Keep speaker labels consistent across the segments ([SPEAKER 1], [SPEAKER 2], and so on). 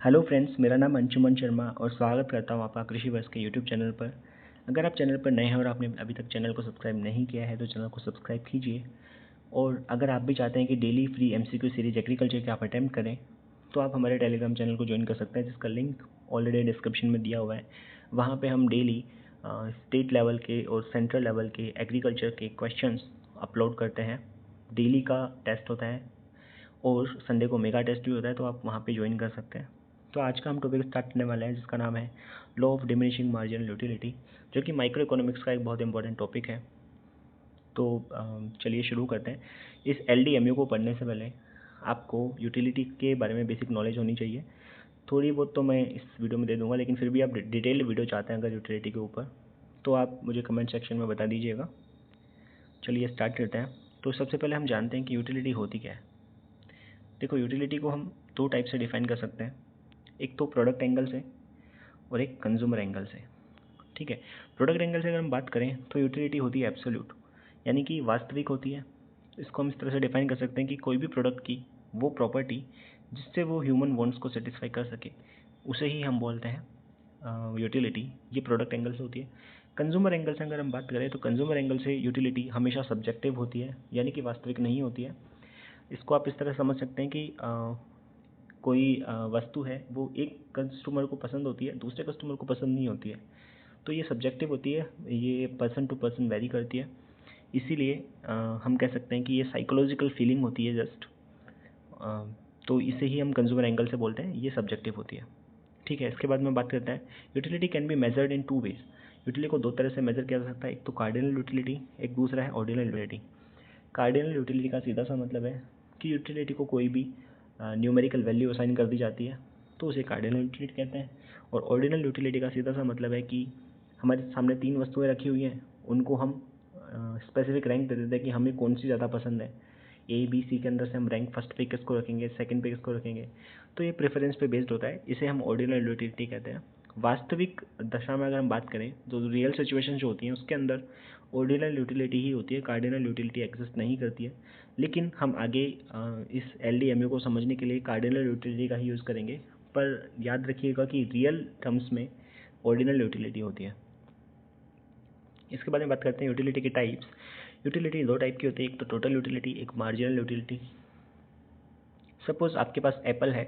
[SPEAKER 1] Hello friends, मेरा नाम अंशुमन शर्मा और स्वागत करता हूँ आपका कृषि वर्ष के यूट्यूब चैनल पर। अगर आप चैनल पर नए हैं और आपने अभी तक चैनल को सब्सक्राइब नहीं किया है तो चैनल को सब्सक्राइब कीजिए। और अगर आप भी चाहते हैं कि daily free MCQ series agriculture के आप अटैम्प्ट करें तो आप हमारे टेलीग्राम चैनल को ज्वाइन कर सकते हैं, जिसका लिंक ऑलरेडी डिस्क्रिप्शन में दिया हुआ है। वहाँ पर हम डेली स्टेट लेवल के और सेंट्रल लेवल के एग्रीकल्चर के क्वेश्चंस अपलोड करते हैं। डेली का टेस्ट होता है और संडे को मेगा टेस्ट भी होता है, तो आप वहाँ पे ज्वाइन कर सकते हैं। तो आज का हम टॉपिक स्टार्ट करने वाले हैं जिसका नाम है law of diminishing marginal utility, जो कि माइक्रो इकोनॉमिक्स का एक बहुत इंपॉर्टेंट टॉपिक है। तो चलिए शुरू करते हैं। इस एलडीएमयू को पढ़ने से पहले आपको यूटिलिटी के बारे में बेसिक नॉलेज होनी चाहिए। थोड़ी बहुत तो मैं इस वीडियो में दे दूंगा, लेकिन फिर भी आप डिटेल्ड वीडियो चाहते हैं अगर यूटिलिटी के ऊपर तो आप मुझे कमेंट सेक्शन में बता दीजिएगा। चलिए स्टार्ट करते हैं। तो सबसे पहले हम जानते हैं कि यूटिलिटी होती क्या है। देखो, यूटिलिटी को हम दो टाइप से डिफाइन कर सकते हैं, एक तो प्रोडक्ट एंगल से और एक कंज्यूमर एंगल से। ठीक है, प्रोडक्ट एंगल से अगर हम बात करें तो यूटिलिटी होती है एब्सोल्यूट, यानी कि वास्तविक होती है। इसको हम इस तरह से डिफाइन कर सकते हैं कि कोई भी प्रोडक्ट की वो प्रॉपर्टी जिससे वो ह्यूमन वांट्स को सेटिस्फाई कर सके, उसे ही हम बोलते हैं यूटिलिटी। ये प्रोडक्ट एंगल से होती है। कंज्यूमर एंगल से अगर हम बात करें तो कंज्यूमर एंगल से यूटिलिटी हमेशा सब्जेक्टिव होती है, यानी कि वास्तविक नहीं होती है। इसको आप इस तरह समझ सकते हैं कि कोई वस्तु है वो एक कस्टमर को पसंद होती है, दूसरे कस्टमर को पसंद नहीं होती है, तो ये सब्जेक्टिव होती है, ये पर्सन टू पर्सन वेरी करती है। इसीलिए हम कह सकते हैं कि ये साइकोलॉजिकल फीलिंग होती है जस्ट। तो इसे ही हम कंज्यूमर एंगल से बोलते हैं, ये सब्जेक्टिव होती है। ठीक है, इसके बाद में बात करते हैं utility can be measured in two ways. Utility को दो तरह से मेजर किया जा सकता है, एक तो कार्डिनल यूटिलिटी, एक दूसरा है ऑर्डिनल यूटिलिटी। कार्डिनल यूटिलिटी का सीधा सा मतलब है कि यूटिलिटी को कोई भी न्यूमेरिकल वैल्यू असाइन कर दी जाती है तो उसे कार्डिनल यूटिलिटी कहते हैं। और ऑर्डिनल यूटिलिटी का सीधा सा मतलब है कि हमारे सामने तीन वस्तुएं रखी हुई हैं, उनको हम स्पेसिफिक रैंक दे देते हैं कि हमें कौन सी ज़्यादा पसंद है। ए बी सी के अंदर से हम रैंक फर्स्ट पे किसको रखेंगे, सेकंड पे किसको रखेंगे, तो ये प्रेफरेंस पे बेस्ड होता है। इसे हम ऑर्डिनल यूटिलिटी कहते हैं। वास्तविक दशा में अगर हम बात करें तो रियल सिचुएशन जो होती हैं उसके अंदर ऑर्डिनल यूटिलिटी ही होती है, कार्डिनल यूटिलिटी एग्जिस्ट नहीं करती है। लेकिन हम आगे इस एलडीएमयू को समझने के लिए कार्डिनल यूटिलिटी का ही यूज़ करेंगे, पर याद रखिएगा कि रियल टर्म्स में ऑर्डिनल यूटिलिटी होती है। इसके बारे में बात करते हैं यूटिलिटी के टाइप्स। यूटिलिटी दो टाइप की होती है, एक तो टोटल यूटिलिटी, एक मार्जिनल यूटिलिटी। सपोज आपके पास एप्पल है,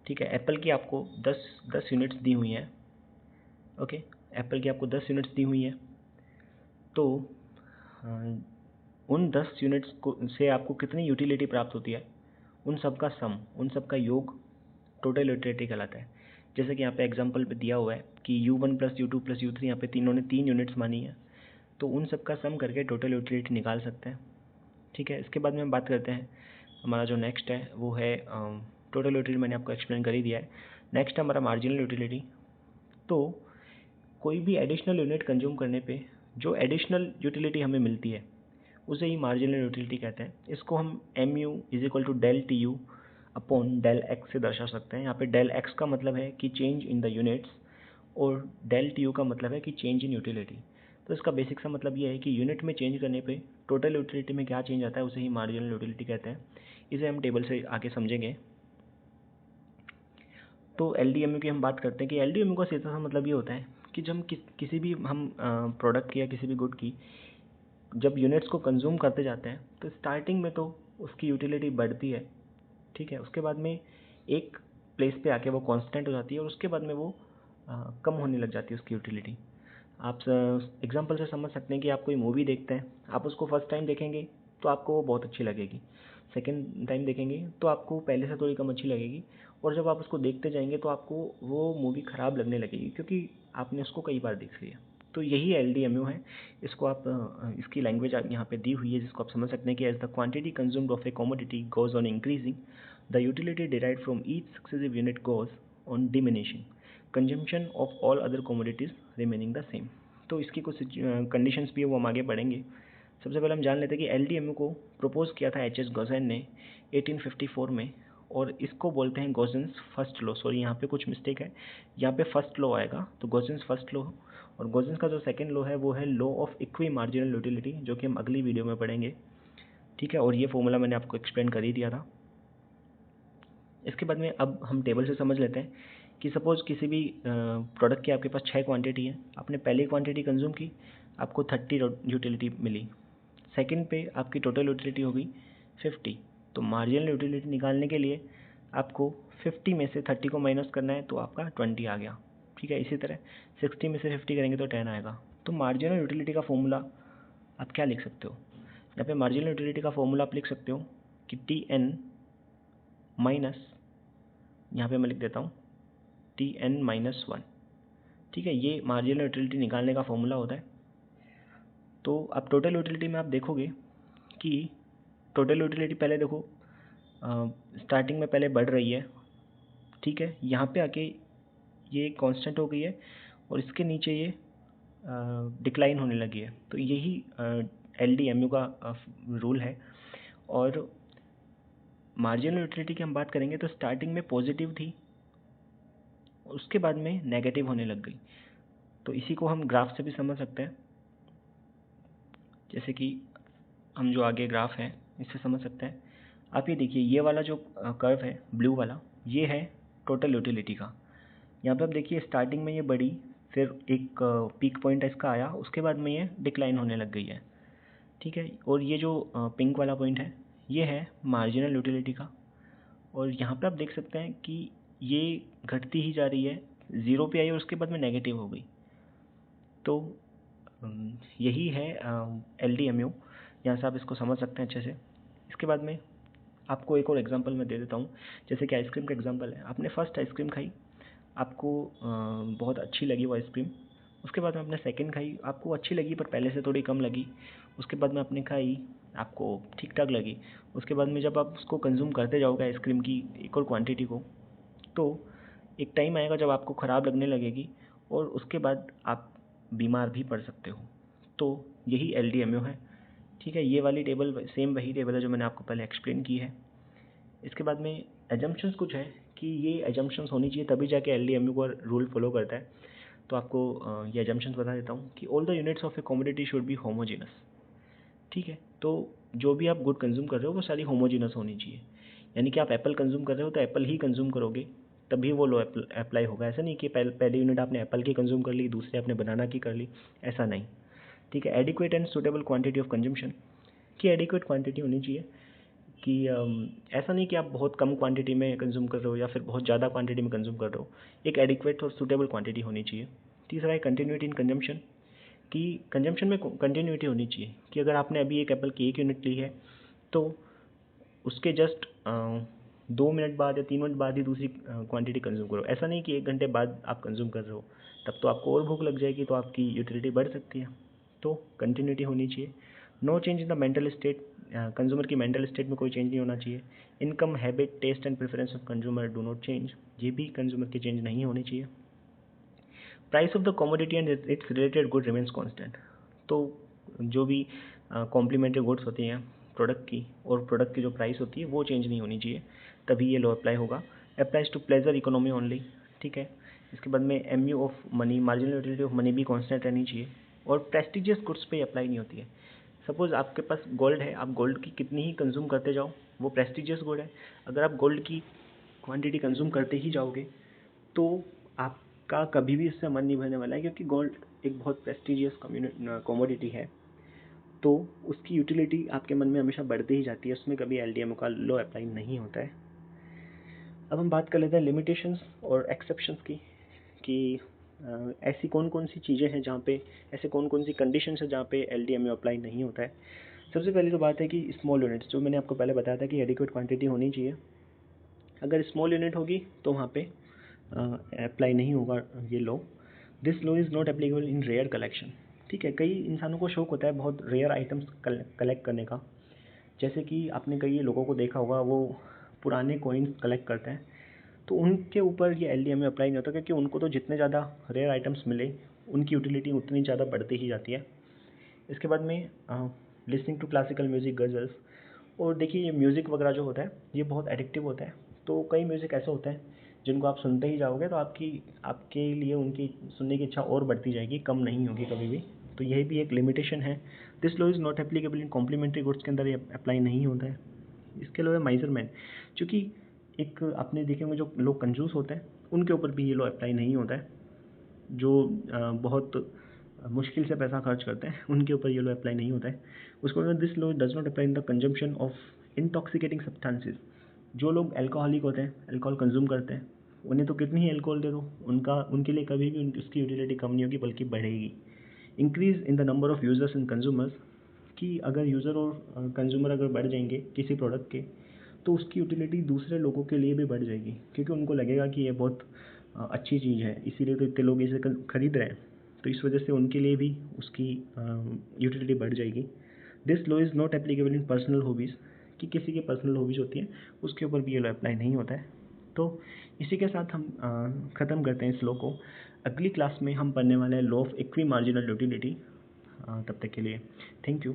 [SPEAKER 1] ठीक है, एप्पल की आपको 10 यूनिट्स दी हुई हैं। ओके, एप्पल की आपको 10 यूनिट्स दी हुई हैं, तो उन 10 यूनिट्स को से आपको कितनी यूटिलिटी प्राप्त होती है, उन सब का सम, उन सब का योग टोटल यूटिलिटी कहलाता है। जैसे कि यहाँ पे एग्जांपल पे दिया हुआ है कि U1 plus U2 plus U3, यहाँ पे तीनों ने 3 यूनिट्स मानी है, तो उन सब का सम करके टोटल यूटिलिटी निकाल सकते हैं। ठीक है, इसके बाद में हम बात करते हैं, हमारा जो नेक्स्ट है वो है टोटल यूटिलिटी, मैंने आपको एक्सप्लेन कर ही दिया है। नेक्स्ट हमारा मार्जिनल यूटिलिटी। तो कोई भी एडिशनल यूनिट कंज्यूम करने पे जो एडिशनल यूटिलिटी हमें मिलती है उसे ही मार्जिनल यूटिलिटी कहते हैं। इसको हम MU is equal to del TU upon del X से दर्शा सकते हैं। यहाँ पे डेल एक्स का मतलब है कि चेंज इन द यूनिट्स और डेल TU का मतलब है कि चेंज इन यूटिलिटी। तो इसका बेसिक सा मतलब ये है कि यूनिट में चेंज करने पे टोटल यूटिलिटी में क्या चेंज आता है उसे ही मार्जिनल यूटिलिटी कहते हैं। इसे हम टेबल से आगे समझेंगे। तो एलडीएमयू की हम बात करते हैं कि एलडीएमयू का सीधा सा मतलब ये होता है कि जब हम किसी भी हम प्रोडक्ट की या किसी भी गुड की जब यूनिट्स को कंज्यूम करते जाते हैं तो स्टार्टिंग में तो उसकी यूटिलिटी बढ़ती है, ठीक है, उसके बाद में एक प्लेस पे आके वो कांस्टेंट हो जाती है और उसके बाद में वो कम होने लग जाती है उसकी यूटिलिटी। आप एग्जांपल से समझ सकते हैं कि आप कोई मूवी देखते हैं, आप उसको फर्स्ट टाइम देखेंगे तो आपको वो बहुत अच्छी लगेगी, सेकेंड टाइम देखेंगे तो आपको पहले से थोड़ी कम अच्छी लगेगी, और जब आप उसको देखते जाएंगे तो आपको वो मूवी ख़राब लगने लगेगी क्योंकि आपने उसको कई बार देख लिया। तो यही एलडीएमयू है। इसको आप इसकी लैंग्वेज यहाँ पे दी हुई है जिसको आप समझ सकते हैं कि as the quantity consumed of a commodity goes on increasing, the utility derived from each successive unit goes on diminishing, consumption of all other commodities remaining the same. तो इसकी कुछ कंडीशंस भी है, वो हम आगे पढ़ेंगे। सबसे पहले हम जान लेते हैं कि एलडीएमयू को प्रपोज किया था एच एस गॉसेन ने 1854 में, और इसको बोलते हैं गॉसेंस फर्स्ट लॉ। सॉरी, यहाँ पे कुछ मिस्टेक है, यहाँ पे फर्स्ट लॉ आएगा, तो गॉसेंस फर्स्ट लॉ। और गॉसेंस का जो सेकंड लॉ है वो है law of equi marginal utility, जो कि हम अगली वीडियो में पढ़ेंगे। ठीक है, और ये फॉर्मूला मैंने आपको एक्सप्लेन कर ही दिया था। इसके बाद में अब हम टेबल से समझ लेते हैं कि सपोज़ किसी भी प्रोडक्ट की आपके पास 6 क्वांटिटी है, आपने पहली क्वांटिटी कंज्यूम की, आपको 30 यूटिलिटी मिली। सेकंड पे आपकी टोटल यूटिलिटी होगी 50। तो मार्जिनल यूटिलिटी निकालने के लिए आपको 50 में से 30 को माइनस करना है, तो आपका 20 आ गया। ठीक है, इसी तरह 60 में से 50 करेंगे तो 10 आएगा। तो मार्जिनल यूटिलिटी का फॉर्मूला आप क्या लिख सकते हो? यहाँ पे मार्जिनल यूटिलिटी का फॉर्मूला आप लिख सकते हो कि टी एन माइनस, यहाँ पे मैं लिख देता हूँ टी एन माइनस 1। ठीक है, ये मार्जिनल यूटिलिटी निकालने का फॉर्मूला होता है। तो अब टोटल यूटिलिटी में आप देखोगे कि टोटल यूटिलिटी पहले देखो स्टार्टिंग में पहले बढ़ रही है। ठीक है, यहाँ पे आके ये कांस्टेंट हो गई है और इसके नीचे ये डिक्लाइन होने लगी है। तो यही LDMU का रूल है। और मार्जिनल यूटिलिटी की हम बात करेंगे तो स्टार्टिंग में पॉजिटिव थी, उसके बाद में नेगेटिव होने लग गई। तो इसी को हम ग्राफ से भी समझ सकते हैं, जैसे कि हम जो आगे ग्राफ है इससे समझ सकते हैं। आप ये देखिए, ये वाला जो कर्व है ब्लू वाला, ये है टोटल यूटिलिटी का। यहाँ पे आप देखिए स्टार्टिंग में ये बढ़ी, फिर एक पीक पॉइंट इसका आया, उसके बाद में ये डिक्लाइन होने लग गई है। ठीक है, और ये जो पिंक वाला पॉइंट है ये है मार्जिनल यूटिलिटी का। और यहाँ पे आप देख सकते हैं कि ये घटती ही जा रही है, ज़ीरो पे आई और उसके बाद में नेगेटिव हो गई। तो यही है LDMU, यहाँ से आप इसको समझ सकते हैं अच्छे से। इसके बाद में आपको एक और एग्जांपल मैं दे देता हूँ, जैसे कि आइसक्रीम का एग्जांपल है। आपने फर्स्ट आइसक्रीम खाई, आपको बहुत अच्छी लगी वो आइसक्रीम। उसके बाद में आपने सेकंड खाई, आपको अच्छी लगी पर पहले से थोड़ी कम लगी। उसके बाद में आपने खाई, आपको ठीक ठाक लगी। उसके बाद में जब आप उसको कंज्यूम करते जाओगे आइसक्रीम की एक और क्वांटिटी को, तो एक टाइम आएगा जब आपको ख़राब लगने लगेगी और उसके बाद आप बीमार भी पड़ सकते हो। तो यही LDMU है। ठीक है, ये वाली टेबल सेम वही टेबल है जो मैंने आपको पहले एक्सप्लेन की है। इसके बाद में एजम्पशंस कुछ है कि ये एजम्पशंस होनी चाहिए तभी जाके LDMU का रूल फॉलो करता है। तो आपको ये एजम्पशंस बता देता हूँ कि all the units of a commodity should be homogeneous. ठीक है, तो जो भी आप गुड कंज्यूम कर रहे हो वो सारी होमोजेनस होनी चाहिए। यानी कि आप एप्पल कंज्यूम कर रहे हो तो एप्पल ही कंज्यूम करोगे, तभी वो लॉ अप्लाई होगा। ऐसा नहीं कि पहली यूनिट आपने एप्पल की कंज्यूम कर ली, दूसरी आपने बनाना की कर ली, ऐसा नहीं। ठीक है, adequate and suitable quantity of consumption, की एडिक्वेट क्वांटिटी होनी चाहिए कि ऐसा नहीं कि आप बहुत कम क्वांटिटी में कंज्यूम कर रहे हो या फिर बहुत ज़्यादा क्वांटिटी में कंज्यूम कर रहे हो। एक एडिक्वेट और सूटेबल क्वांटिटी होनी चाहिए। तीसरा है कंटिन्यूटी इन कंजम्पशन, कि कंजम्पशन में कंटिन्यूटी होनी चाहिए कि अगर आपने अभी एक एप्पल की 1 यूनिट ली है तो उसके जस्ट 2 मिनट बाद या 3 मिनट बाद ही दूसरी क्वांटिटी कंज्यूम करो। ऐसा नहीं कि 1 घंटे बाद आप कंज्यूम कर रहे हो, तब तो आपको और भूख लग जाएगी, तो आपकी यूटिलिटी बढ़ सकती है। तो कंटिन्यूटी होनी चाहिए। No change in the mental state, consumer की मेंटल स्टेट में कोई चेंज नहीं होना चाहिए। Income, habit, taste and preference of consumer do not change, ये भी कंज्यूमर के चेंज नहीं होनी चाहिए। Price of the commodity and its related good remains constant, तो जो भी कॉम्प्लीमेंट्री गुड्स होती हैं प्रोडक्ट की और प्रोडक्ट की जो प्राइस होती है वो चेंज नहीं होनी चाहिए, तभी ये लॉ अप्लाई होगा। Applies to pleasure economy only. ठीक है, इसके बाद में MU of money, marginal utility of money भी कांस्टेंट रहनी चाहिए। और प्रेस्टिजियस गुड्स पे अप्लाई नहीं होती है। सपोज़ आपके पास गोल्ड है, आप गोल्ड की कितनी ही कंज्यूम करते जाओ, वो प्रेस्टिजियस गुड है। अगर आप गोल्ड की क्वांटिटी कंज्यूम करते ही जाओगे तो आपका कभी भी इससे मन नहीं भरने वाला है, क्योंकि गोल्ड एक बहुत प्रेस्टिजियस कमोडिटी है। तो उसकी यूटिलिटी आपके मन में हमेशा बढ़ती ही जाती है, उसमें कभी LDMO का लॉ अप्लाई नहीं होता है। अब हम बात कर लेते हैं लिमिटेशंस और एक्सेप्शंस की, कि ऐसी कौन कौन सी चीज़ें हैं जहाँ पे, ऐसे कौन कौन सी कंडीशंस है जहाँ पे LDMO अप्लाई नहीं होता है। सबसे पहली तो बात है कि स्मॉल यूनिट्स, जो मैंने आपको पहले बताया था कि एडिक्वेट क्वांटिटी होनी चाहिए। अगर स्मॉल यूनिट होगी तो वहाँ पे अप्लाई नहीं होगा ये law. This law is not applicable in rare collection. ठीक है, कई इंसानों को शौक होता है बहुत रेयर आइटम्स कलेक्ट करने का। जैसे कि आपने कई लोगों को देखा होगा वो पुराने कॉइन्स कलेक्ट करते हैं, तो उनके ऊपर ये LDMO अप्लाई नहीं होता, क्योंकि उनको तो जितने ज़्यादा रेयर आइटम्स मिले उनकी यूटिलिटी उतनी ज़्यादा बढ़ती ही जाती है। इसके बाद में listening to classical music, ghazals. और देखिए ये म्यूज़िक वगैरह जो होता है ये बहुत एडिक्टिव होता है। तो कई म्यूज़िक ऐसे होते हैं जिनको आप सुनते ही जाओगे तो आपके लिए उनकी सुनने की इच्छा और बढ़ती जाएगी, कम नहीं होगी कभी भी। तो यही भी एक लिमिटेशन है। This law is not applicable in complementary goods के अंदर ये अप्लाई नहीं होता है। इसके अलावा मेजरमेंट, चूँकि एक आपने देखे होंगे जो लोग कंजूस होते हैं उनके ऊपर भी ये लॉ अप्लाई नहीं होता है। जो बहुत मुश्किल से पैसा खर्च करते हैं उनके ऊपर ये लॉ अप्लाई नहीं होता है। उसको this law does not apply in the consumption of intoxicating substances. जो लोग अल्कोहलिक होते हैं, अल्कोहल कंज्यूम करते हैं, उन्हें तो कितनी ही अल्कोहल दे दो, उनके लिए कभी भी उसकी यूटिलिटी कम नहीं होगी बल्कि बढ़ेगी। Increase in the number of users and consumers, कि अगर यूज़र और कंज्यूमर अगर बढ़ जाएंगे किसी प्रोडक्ट के, तो उसकी यूटिलिटी दूसरे लोगों के लिए भी बढ़ जाएगी, क्योंकि उनको लगेगा कि ये बहुत अच्छी चीज़ है, इसीलिए तो इतने लोग इसे खरीद रहे हैं, तो इस वजह से उनके लिए भी उसकी यूटिलिटी बढ़ जाएगी। This law is not applicable in personal hobbies, कि किसी की पर्सनल हॉबीज़ होती हैं उसके ऊपर भी ये लॉ अप्लाई नहीं होता है। तो इसी के साथ हम ख़त्म करते हैं इस लॉ को। अगली क्लास में हम पढ़ने वाले हैं law of equi marginal utility. तब तक के लिए थैंक यू।